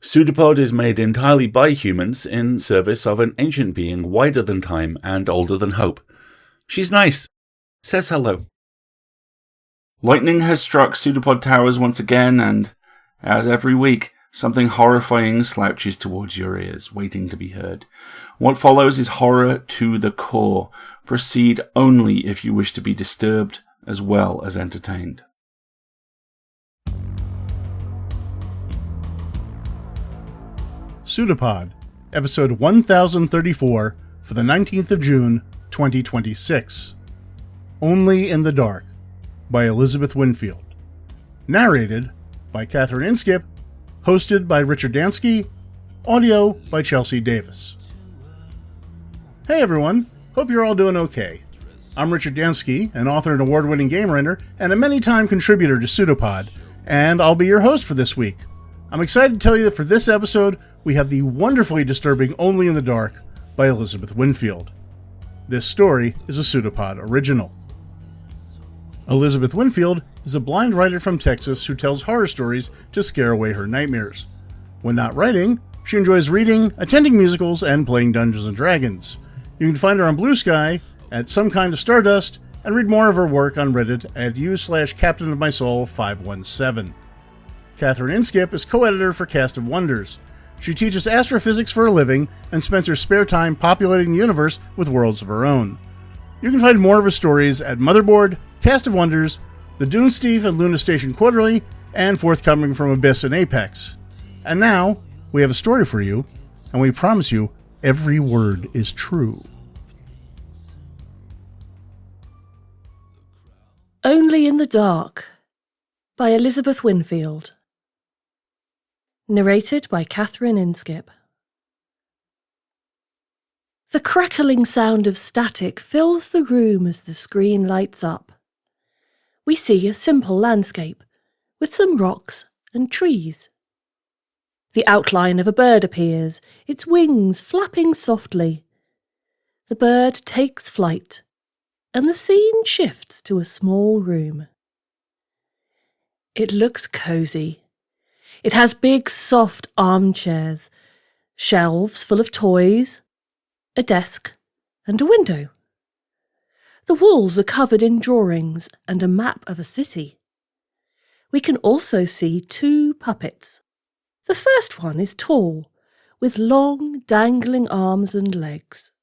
PseudoPod is made entirely by humans in service of an ancient being wider than time and older than hope. She's nice. Says hello. Lightning has struck PseudoPod towers once again, and, as every week, something horrifying slouches towards your ears, waiting to be heard. What follows is horror to the core. Proceed only if you wish to be disturbed as well as entertained. PseudoPod, episode 1034 for the 19th of June, 2026. Only in the Dark, by Elizabeth Winfield. Narrated by Catherine Inskip, hosted by Richard Dansky, audio by Chelsea Davis. Hey everyone, hope you're all doing okay. I'm Richard Dansky, an author and award-winning game writer, and a many-time contributor to PseudoPod, and I'll be your host for this week. I'm excited to tell you that for this episode, we have the wonderfully disturbing Only in the Dark by Elizabeth Winfield. This story is a PseudoPod original. Elizabeth Winfield is a blind writer from Texas who tells horror stories to scare away her nightmares. When not writing, she enjoys reading, attending musicals, and playing Dungeons & Dragons. You can find her on Blue Sky at Some Kind of Stardust, and read more of her work on Reddit at u/CaptainOfMySoul517. Catherine Inskip is co-editor for Cast of Wonders. She teaches astrophysics for a living and spends her spare time populating the universe with worlds of her own. You can find more of her stories at Motherboard, Cast of Wonders, the Dune Steve and Luna Station Quarterly, and forthcoming from Abyss and Apex. And now, we have a story for you, and we promise you every word is true. Only in the Dark, by Elizabeth Winfield. Narrated by Catherine Inskip. The crackling sound of static fills the room as the screen lights up. We see a simple landscape, with some rocks and trees. The outline of a bird appears, its wings flapping softly. The bird takes flight, and the scene shifts to a small room. It looks cosy. It has big, soft armchairs, shelves full of toys, a desk, and a window. The walls are covered in drawings and a map of a city. We can also see two puppets. The first one is tall, with long, dangling arms and legs.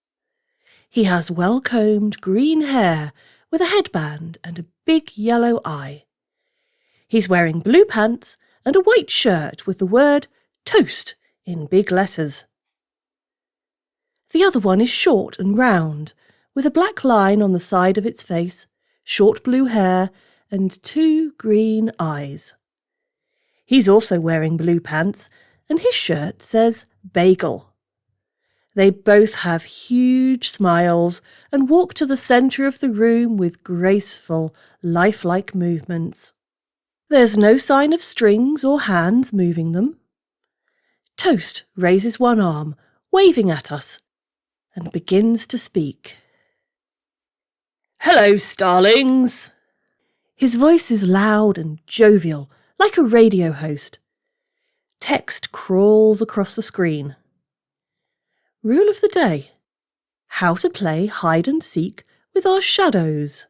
He has well-combed green hair with a headband and a big yellow eye. He's wearing blue pants and a white shirt with the word Toast in big letters. The other one is short and round, with a black line on the side of its face, short blue hair, and two green eyes. He's also wearing blue pants, and his shirt says Bagel. They both have huge smiles and walk to the centre of the room with graceful, lifelike movements. There's no sign of strings or hands moving them. Toast raises one arm, waving at us, and begins to speak. "Hello, starlings!" His voice is loud and jovial, like a radio host. Text crawls across the screen. Rule of the day: how to play hide and seek with our shadows.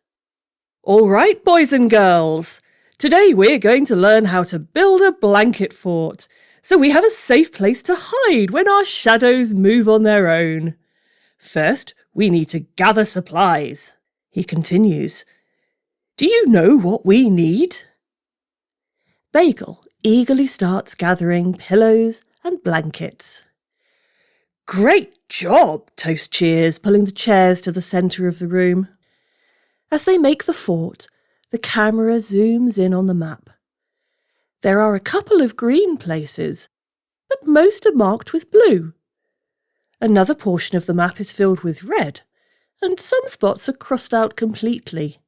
All right, boys and girls. Today we're going to learn how to build a blanket fort, so we have a safe place to hide when our shadows move on their own. First, we need to gather supplies. He continues. Do you know what we need? Bagel eagerly starts gathering pillows and blankets. Great job, Toast cheers, pulling the chairs to the centre of the room. As they make the fort, the camera zooms in on the map. There are a couple of green places, but most are marked with blue. Another portion of the map is filled with red, and some spots are crossed out completely.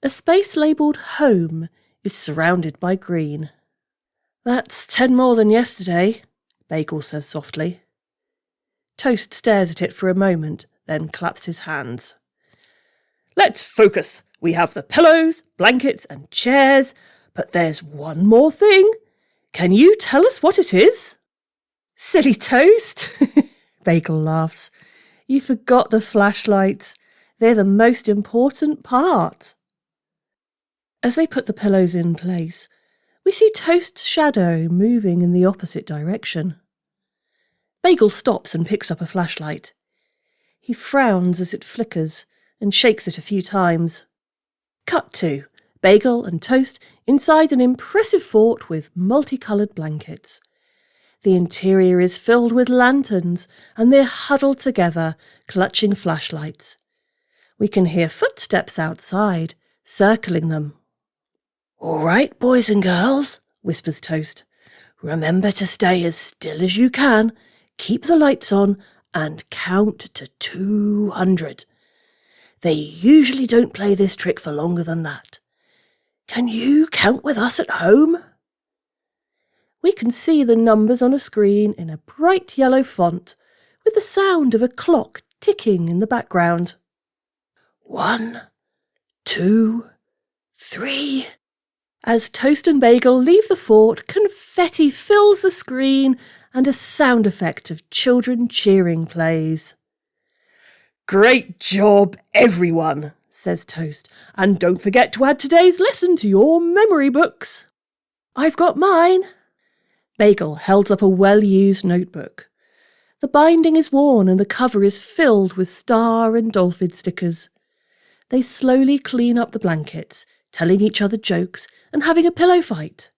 A space labelled Home is surrounded by green. That's 10 more than yesterday, Bagel says softly. Toast stares at it for a moment, then claps his hands. Let's focus. We have the pillows, blankets and chairs, but there's one more thing. Can you tell us what it is? Silly Toast, Bagel laughs. You forgot the flashlights. They're the most important part. As they put the pillows in place, we see Toast's shadow moving in the opposite direction. Bagel stops and picks up a flashlight. He frowns as it flickers and shakes it a few times. Cut to Bagel and Toast inside an impressive fort with multicoloured blankets. The interior is filled with lanterns, and they're huddled together, clutching flashlights. We can hear footsteps outside, circling them. "All right, boys and girls," whispers Toast. "Remember to stay as still as you can, keep the lights on, and count to 200. They usually don't play this trick for longer than that. Can you count with us at home?" We can see the numbers on a screen in a bright yellow font, with the sound of a clock ticking in the background. 1, 2, 3. As Toast and Bagel leave the fort, confetti fills the screen and a sound effect of children cheering plays. "Great job, everyone," says Toast, "and don't forget to add today's lesson to your memory books." "I've got mine." Bagel holds up a well-used notebook. The binding is worn and the cover is filled with star and dolphin stickers. They slowly clean up the blankets, telling each other jokes and having a pillow fight.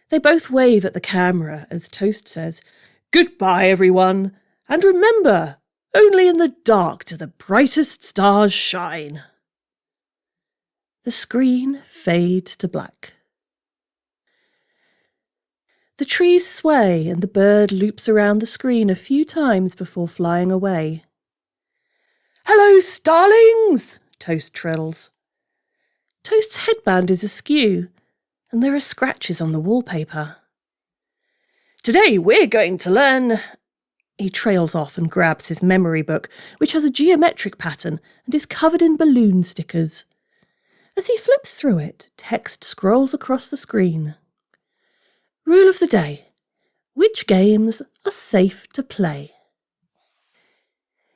They both wave at the camera as Toast says, "Goodbye, everyone, and remember, only in the dark do the brightest stars shine." The screen fades to black. The trees sway and the bird loops around the screen a few times before flying away. "Hello, starlings!" Toast trills. Toast's headband is askew, and there are scratches on the wallpaper. "Today we're going to learn..." He trails off and grabs his memory book, which has a geometric pattern and is covered in balloon stickers. As he flips through it, text scrolls across the screen. Rule of the day: which games are safe to play?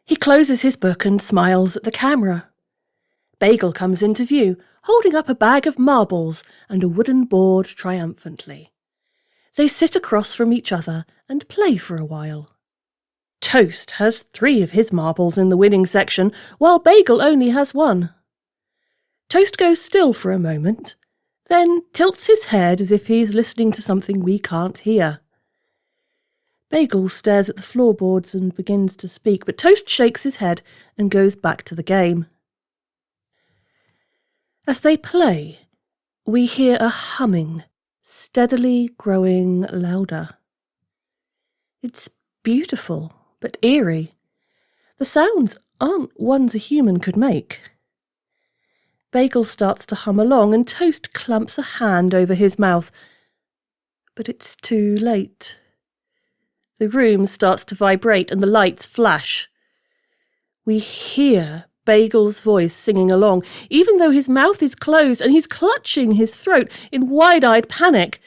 He closes his book and smiles at the camera. Bagel comes into view, holding up a bag of marbles and a wooden board triumphantly. They sit across from each other and play for a while. Toast has 3 of his marbles in the winning section, while Bagel only has 1. Toast goes still for a moment, then tilts his head as if he's listening to something we can't hear. Bagel stares at the floorboards and begins to speak, but Toast shakes his head and goes back to the game. As they play, we hear a humming, steadily growing louder. It's beautiful, but eerie. The sounds aren't ones a human could make. Bagel starts to hum along and Toast clamps a hand over his mouth. But it's too late. The room starts to vibrate and the lights flash. We hear Bagel's voice singing along, even though his mouth is closed and he's clutching his throat in wide-eyed panic.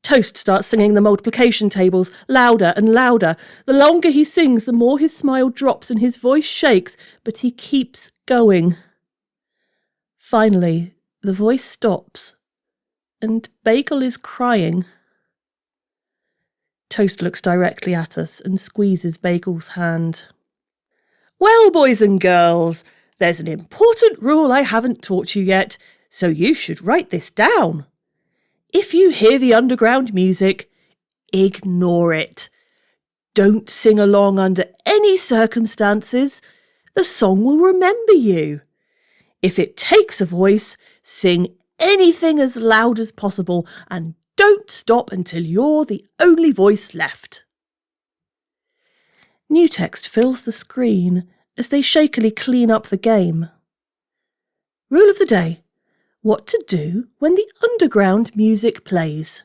Toast starts singing the multiplication tables, louder and louder. The longer he sings, the more his smile drops and his voice shakes, but he keeps going. Finally, the voice stops, and Bagel is crying. Toast looks directly at us and squeezes Bagel's hand. "Well, boys and girls, there's an important rule I haven't taught you yet, so you should write this down. If you hear the underground music, ignore it. Don't sing along under any circumstances. The song will remember you. If it takes a voice, sing anything as loud as possible and don't stop until you're the only voice left." New text fills the screen as they shakily clean up the game. Rule of the day: what to do when the underground music plays.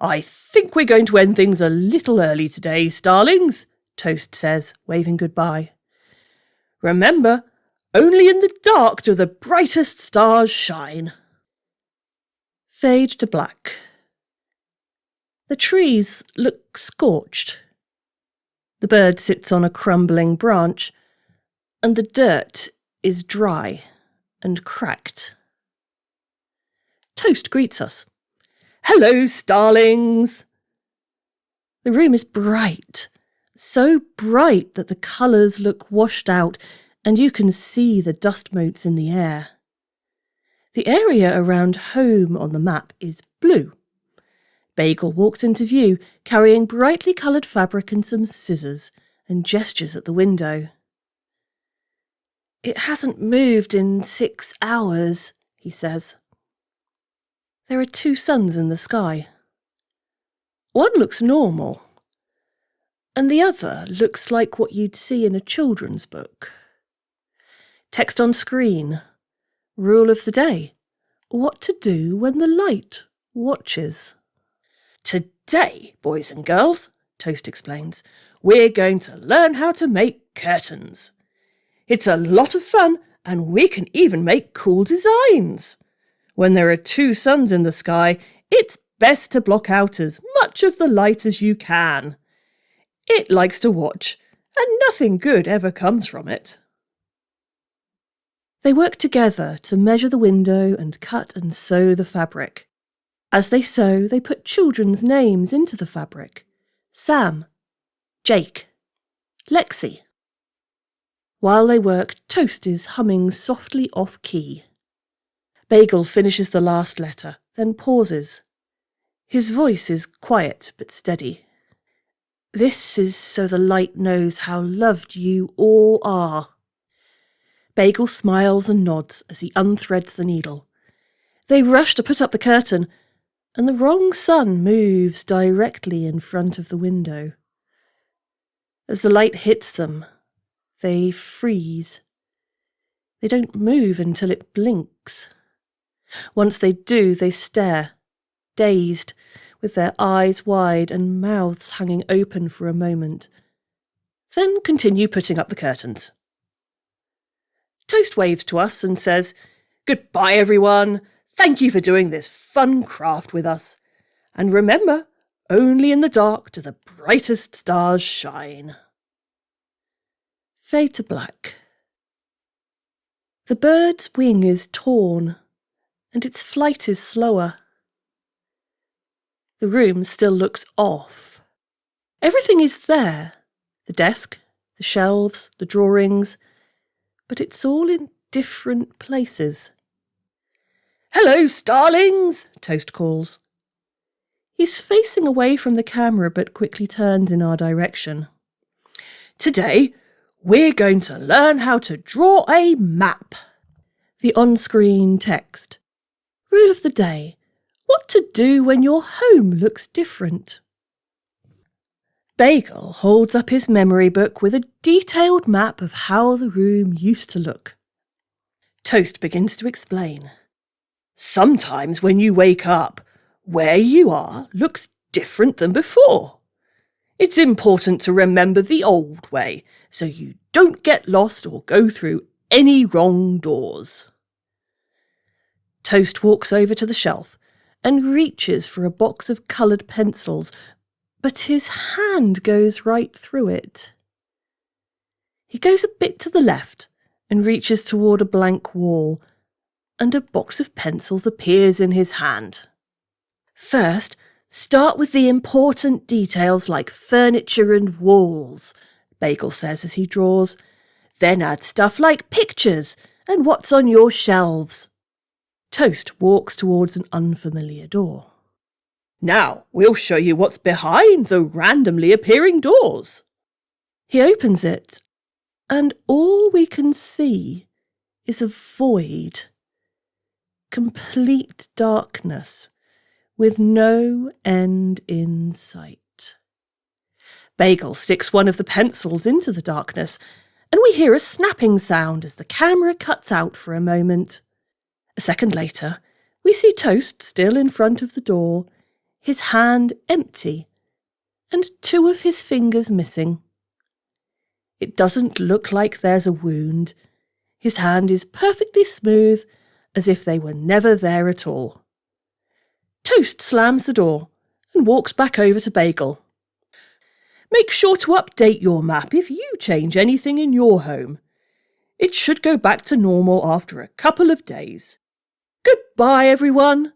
"I think we're going to end things a little early today, starlings," Toast says, waving goodbye. "Remember, only in the dark do the brightest stars shine." Fade to black. The trees look scorched. The bird sits on a crumbling branch, and the dirt is dry and cracked. Toast greets us. "Hello, starlings!" The room is bright, so bright that the colours look washed out and you can see the dust motes in the air. The area around home on the map is blue. Bagel walks into view, carrying brightly coloured fabric and some scissors, and gestures at the window. "It hasn't moved in 6 hours, he says. There are 2 suns in the sky. One looks normal, and the other looks like what you'd see in a children's book. Text on screen. Rule of the day. What to do when the light watches. Today, boys and girls, Toast explains, we're going to learn how to make curtains. It's a lot of fun, and we can even make cool designs. When there are 2 suns in the sky, it's best to block out as much of the light as you can. It likes to watch, and nothing good ever comes from it." They work together to measure the window and cut and sew the fabric. As they sew, they put children's names into the fabric. Sam, Jake, Lexi. While they work, Toast is humming softly off-key. Bagel finishes the last letter, then pauses. His voice is quiet but steady. "This is so the light knows how loved you all are." Bagel smiles and nods as he unthreads the needle. They rush to put up the curtain, and the wrong sun moves directly in front of the window. As the light hits them, they freeze. They don't move until it blinks. Once they do, they stare, dazed, with their eyes wide and mouths hanging open for a moment, then continue putting up the curtains. Toast waves to us and says, "Goodbye, everyone. Thank you for doing this fun craft with us. And remember, only in the dark do the brightest stars shine." Fade to black. The bird's wing is torn, and its flight is slower. The room still looks off. Everything is there, the desk, the shelves, the drawings, but it's all in different places. "Hello, starlings," Toast calls. He's facing away from the camera but quickly turns in our direction. "Today, we're going to learn how to draw a map." The on-screen text. Rule of the day. What to do when your home looks different. Bagel holds up his memory book with a detailed map of how the room used to look. Toast begins to explain. "Sometimes when you wake up, where you are looks different than before. It's important to remember the old way so you don't get lost or go through any wrong doors." Toast walks over to the shelf and reaches for a box of coloured pencils, but his hand goes right through it. He goes a bit to the left and reaches toward a blank wall, and a box of pencils appears in his hand. "First, start with the important details like furniture and walls," Bagel says as he draws. "Then add stuff like pictures and what's on your shelves." Toast walks towards an unfamiliar door. "Now we'll show you what's behind the randomly appearing doors." He opens it, and all we can see is a void. Complete darkness, with no end in sight. Bagel sticks one of the pencils into the darkness, and we hear a snapping sound as the camera cuts out for a moment. A second later, we see Toast still in front of the door, his hand empty, and 2 of his fingers missing. It doesn't look like there's a wound. His hand is perfectly smooth, as if they were never there at all. Toast slams the door, and walks back over to Bagel. Make sure to update your map if you change anything in your home. It should go back to normal after a couple of days. Goodbye, everyone.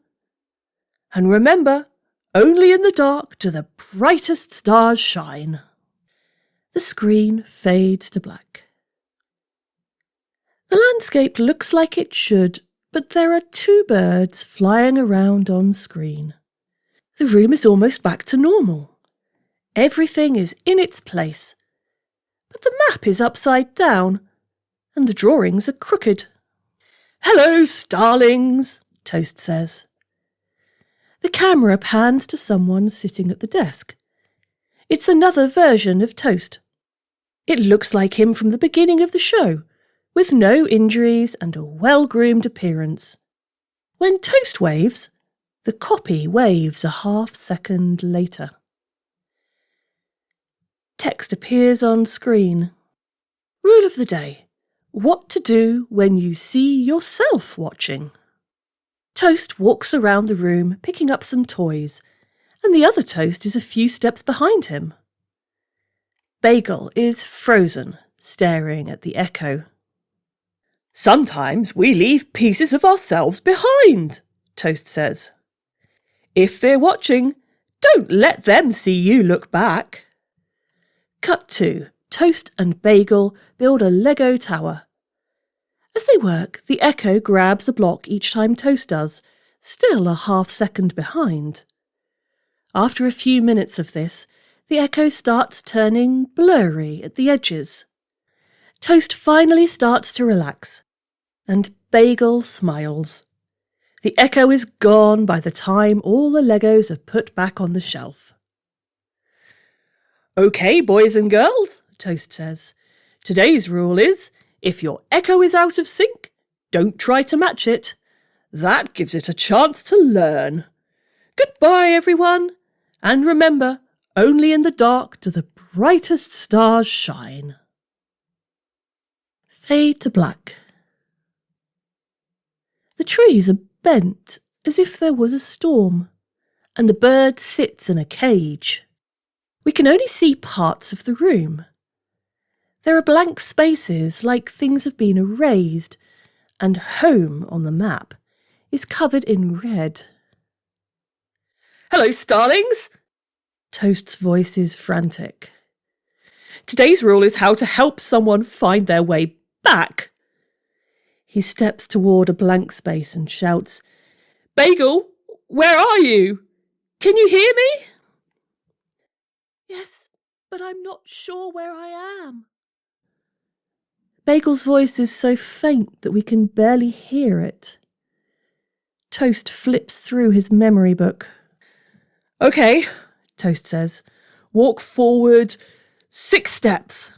And remember, only in the dark do the brightest stars shine. The screen fades to black. The landscape looks like it should, but there are 2 birds flying around on screen. The room is almost back to normal. Everything is in its place. But the map is upside down, and the drawings are crooked. Hello, starlings, Toast says. The camera pans to someone sitting at the desk. It's another version of Toast. It looks like him from the beginning of the show, with no injuries and a well-groomed appearance. When Toast waves, the copy waves a half-second later. Text appears on screen. Rule of the day. What to do when you see yourself watching. Toast walks around the room picking up some toys, and the other Toast is a few steps behind him. Bagel is frozen, staring at the echo. Sometimes we leave pieces of ourselves behind, Toast says. If they're watching, don't let them see you look back. Cut 2. Toast and Bagel build a Lego tower. As they work, the echo grabs a block each time Toast does, still a half-second behind. After a few minutes of this, the echo starts turning blurry at the edges. Toast finally starts to relax, and Bagel smiles. The echo is gone by the time all the Legos are put back on the shelf. OK, boys and girls, Toast says. Today's rule is, if your echo is out of sync, don't try to match it. That gives it a chance to learn. Goodbye, everyone. And remember, only in the dark do the brightest stars shine. Fade to black. The trees are bent as if there was a storm, and the bird sits in a cage. We can only see parts of the room. There are blank spaces like things have been erased, and home on the map is covered in red. Hello, starlings! Toast's voice is frantic. Today's rule is how to help someone find their way back. He steps toward a blank space and shouts, Bagel, where are you? Can you hear me? Yes, but I'm not sure where I am. Bagel's voice is so faint that we can barely hear it. Toast flips through his memory book. OK, Toast says. Walk forward 6 steps.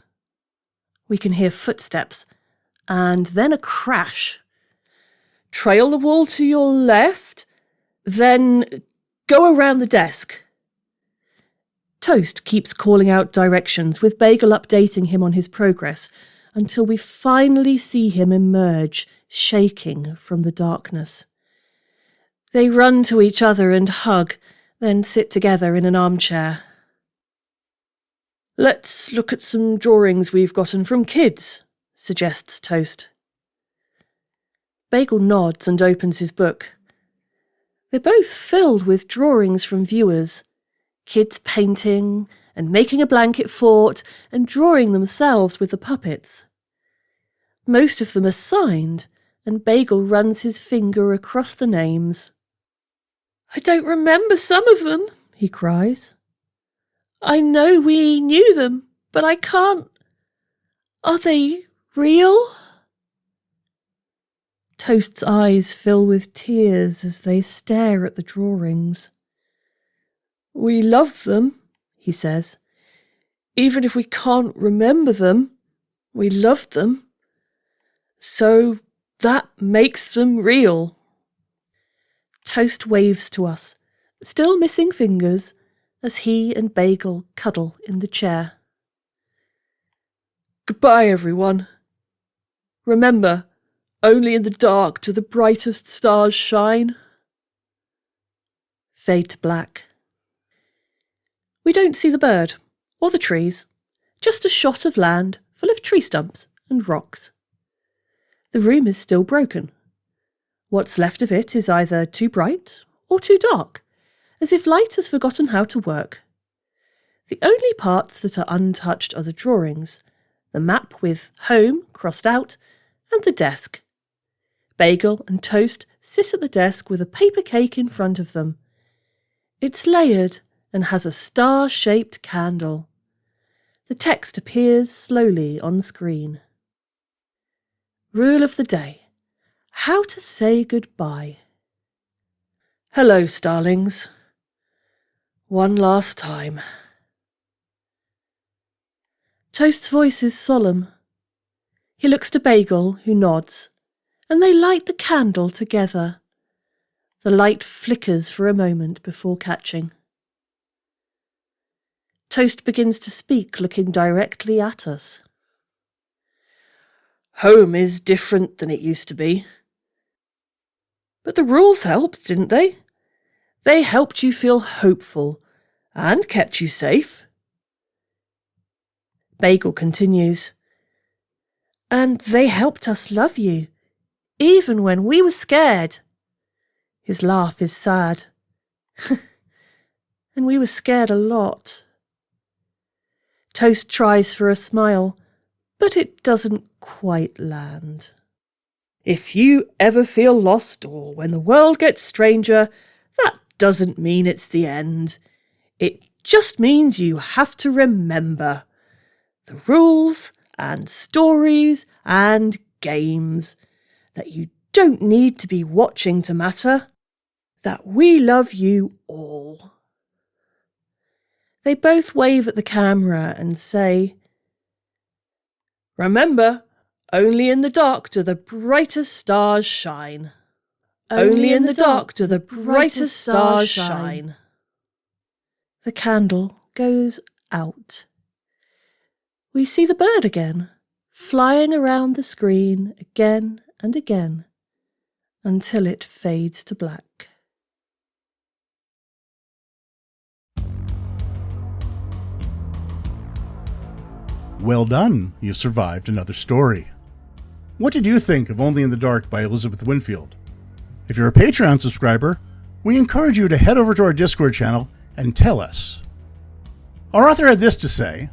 We can hear footsteps, and then a crash. Trail the wall to your left, then go around the desk. Toast keeps calling out directions, with Bagel updating him on his progress, until we finally see him emerge, shaking from the darkness. They run to each other and hug, then sit together in an armchair. Let's look at some drawings we've gotten from kids, suggests Toast. Bagel nods and opens his book. They're both filled with drawings from viewers. Kids painting and making a blanket fort and drawing themselves with the puppets. Most of them are signed, and Bagel runs his finger across the names. I don't remember some of them, he cries. I know we knew them, but I can't. Are they real? Toast's eyes fill with tears as they stare at the drawings. We love them, he says. Even if we can't remember them, we loved them. So that makes them real. Toast waves to us, still missing fingers, as he and Bagel cuddle in the chair. Goodbye, everyone. Remember, only in the dark do the brightest stars shine. Fade to black. We don't see the bird, or the trees, just a shot of land full of tree stumps and rocks. The room is still broken. What's left of it is either too bright or too dark, as if light has forgotten how to work. The only parts that are untouched are the drawings, the map with home crossed out, and the desk. Bagel and Toast sit at the desk with a paper cake in front of them. It's layered and has a star-shaped candle. The text appears slowly on screen. Rule of the day. How to say goodbye. Hello, starlings. One last time. Toast's voice is solemn. He looks to Bagel, who nods, and they light the candle together. The light flickers for a moment before catching. Toast begins to speak, looking directly at us. Home is different than it used to be. But the rules helped, didn't they? They helped you feel hopeful and kept you safe. Bagel continues. And they helped us love you, even when we were scared. His laugh is sad. And we were scared a lot. Toast tries for a smile, but it doesn't quite land. If you ever feel lost or when the world gets stranger, that doesn't mean it's the end. It just means you have to remember the rules and stories and games, that you don't need to be watching to matter, that we love you all. They both wave at the camera and say, Remember, only in the dark do the brightest stars shine. Only in the dark do the brightest stars shine. The candle goes out. We see the bird again, flying around the screen again and again, until it fades to black. Well done, you survived another story. What did you think of Only in the Dark by Elizabeth Winfield? If you're a Patreon subscriber, we encourage you to head over to our Discord channel and tell us. Our author had this to say: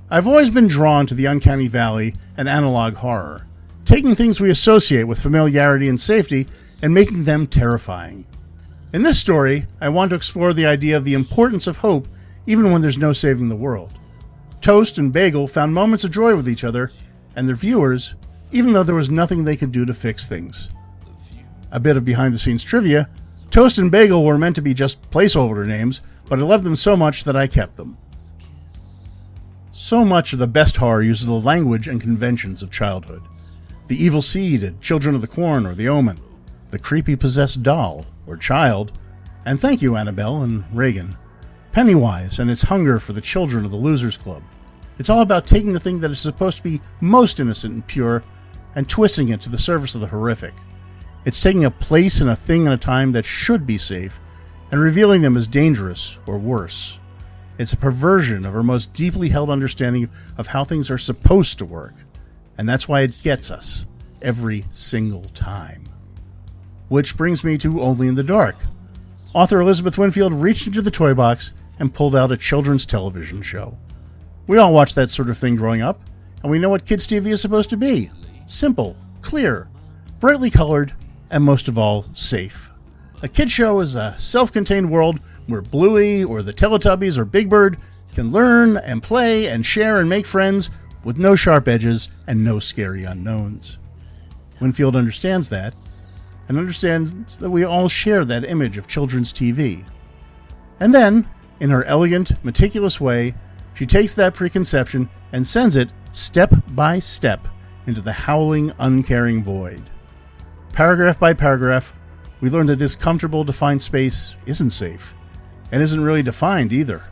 I've always been drawn to the uncanny valley and analog horror, taking things we associate with familiarity and safety and making them terrifying. In this story, I want to explore the idea of the importance of hope even when there's no saving the world. Toast and Bagel found moments of joy with each other and their viewers, even though there was nothing they could do to fix things. A bit of behind-the-scenes trivia: Toast and Bagel were meant to be just placeholder names, but I loved them so much that I kept them. So much of the best horror uses the language and conventions of childhood. The evil seed at Children of the Corn or The Omen, the creepy possessed doll or child, and thank you Annabelle and Reagan, Pennywise and its hunger for the children of the Losers Club. It's all about taking the thing that is supposed to be most innocent and pure and twisting it to the service of the horrific. It's taking a place and a thing and a time that should be safe and revealing them as dangerous or worse. It's a perversion of our most deeply held understanding of how things are supposed to work, and that's why it gets us every single time. Which brings me to Only in the Dark. Author Elizabeth Winfield reached into the toy box and pulled out a children's television show. We all watched that sort of thing growing up, and we know what kids' TV is supposed to be. Simple, clear, brightly colored, and most of all, safe. A kid show is a self-contained world where Bluey or the Teletubbies or Big Bird can learn and play and share and make friends with no sharp edges and no scary unknowns. Winfield understands that, and understands that we all share that image of children's TV. And then, in her elegant, meticulous way, she takes that preconception and sends it step by step into the howling, uncaring void. Paragraph by paragraph, we learn that this comfortable, defined space isn't safe, and isn't really defined either.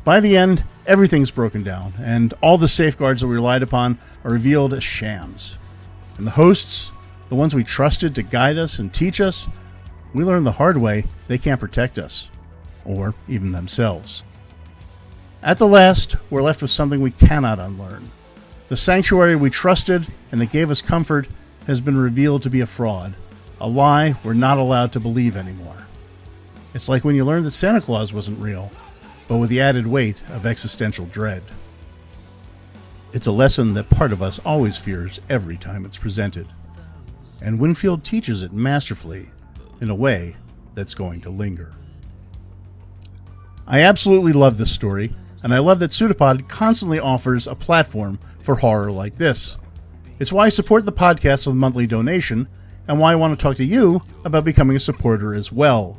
By the end, everything's broken down, and all the safeguards that we relied upon are revealed as shams. And the hosts, the ones we trusted to guide us and teach us, we learn the hard way they can't protect us, or even themselves. At the last, we're left with something we cannot unlearn. The sanctuary we trusted and that gave us comfort has been revealed to be a fraud, a lie we're not allowed to believe anymore. It's like when you learned that Santa Claus wasn't real, but with the added weight of existential dread. It's a lesson that part of us always fears every time it's presented, and Winfield teaches it masterfully in a way that's going to linger. I absolutely love this story, and I love that PseudoPod constantly offers a platform for horror like this. It's why I support the podcast with a monthly donation, and why I want to talk to you about becoming a supporter as well.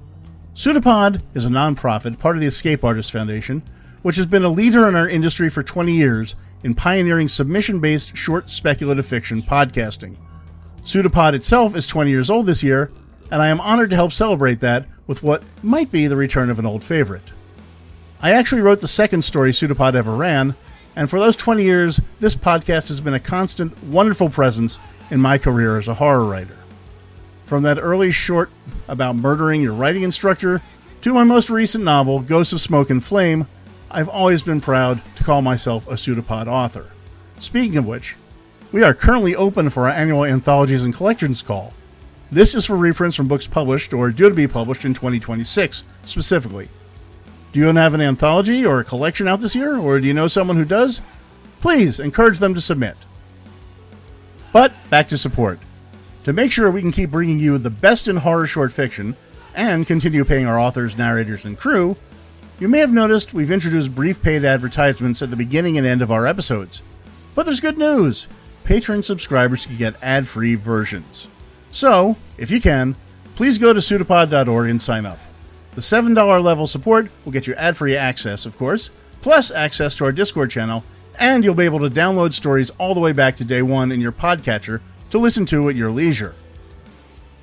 PseudoPod is a nonprofit, part of the Escape Artists Foundation, which has been a leader in our industry for 20 years in pioneering submission-based short speculative fiction podcasting. PseudoPod itself is 20 years old this year, and I am honored to help celebrate that with what might be the return of an old favorite. I actually wrote the second story PseudoPod ever ran, and for those 20 years, this podcast has been a constant, wonderful presence in my career as a horror writer. From that early short about murdering your writing instructor, to my most recent novel, Ghosts of Smoke and Flame, I've always been proud to call myself a PseudoPod author. Speaking of which, we are currently open for our annual Anthologies and Collections call. This is for reprints from books published or due to be published in 2026, specifically. Do you have an anthology or a collection out this year, or do you know someone who does? Please encourage them to submit. But back to support. To make sure we can keep bringing you the best in horror short fiction and continue paying our authors, narrators, and crew, you may have noticed we've introduced brief paid advertisements at the beginning and end of our episodes. But there's good news. Patreon subscribers can get ad-free versions. So, if you can, please go to pseudopod.org and sign up. The $7 level support will get you ad-free access, of course, plus access to our Discord channel, and you'll be able to download stories all the way back to day one in your podcatcher to listen to at your leisure.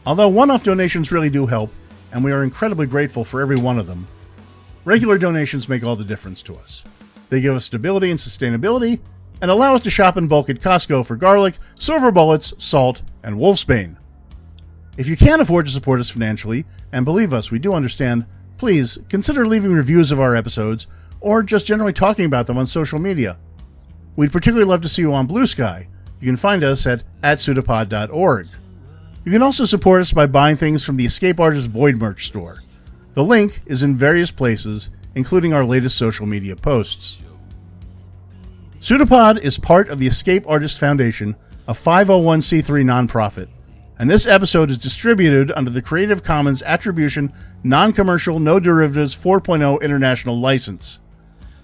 Although one-off donations really do help, and we are incredibly grateful for every one of them, regular donations make all the difference to us. They give us stability and sustainability, and allow us to shop in bulk at Costco for garlic, silver bullets, salt, and wolfsbane. If you can't afford to support us financially, and believe us, we do understand, please consider leaving reviews of our episodes, or just generally talking about them on social media. We'd particularly love to see you on Blue Sky. You can find us at pseudopod.org. You can also support us by buying things from the Escape Artists Void merch store. The link is in various places, including our latest social media posts. PseudoPod is part of the Escape Artists Foundation, a 501c3 nonprofit, and this episode is distributed under the Creative Commons Attribution, Non-Commercial, No Derivatives 4.0 International License.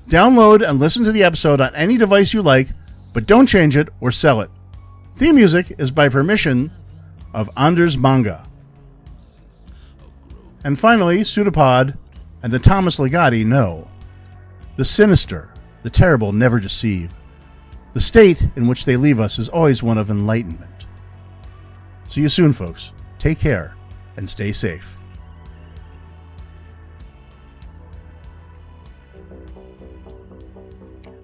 Download and listen to the episode on any device you like, but don't change it or sell it. Theme music is by permission of Anders Manga. And finally, PseudoPod and the Thomas Legati know. The sinister, the terrible never deceive. The state in which they leave us is always one of enlightenment. See you soon, folks. Take care and stay safe.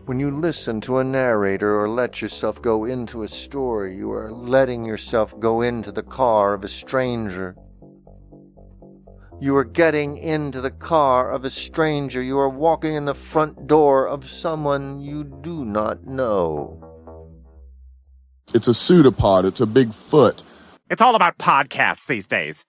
When you listen to a narrator or let yourself go into a story, you are letting yourself go into the car of a stranger. You are getting into the car of a stranger. You are walking in the front door of someone you do not know. It's a pseudopod. It's a big foot. It's all about podcasts these days.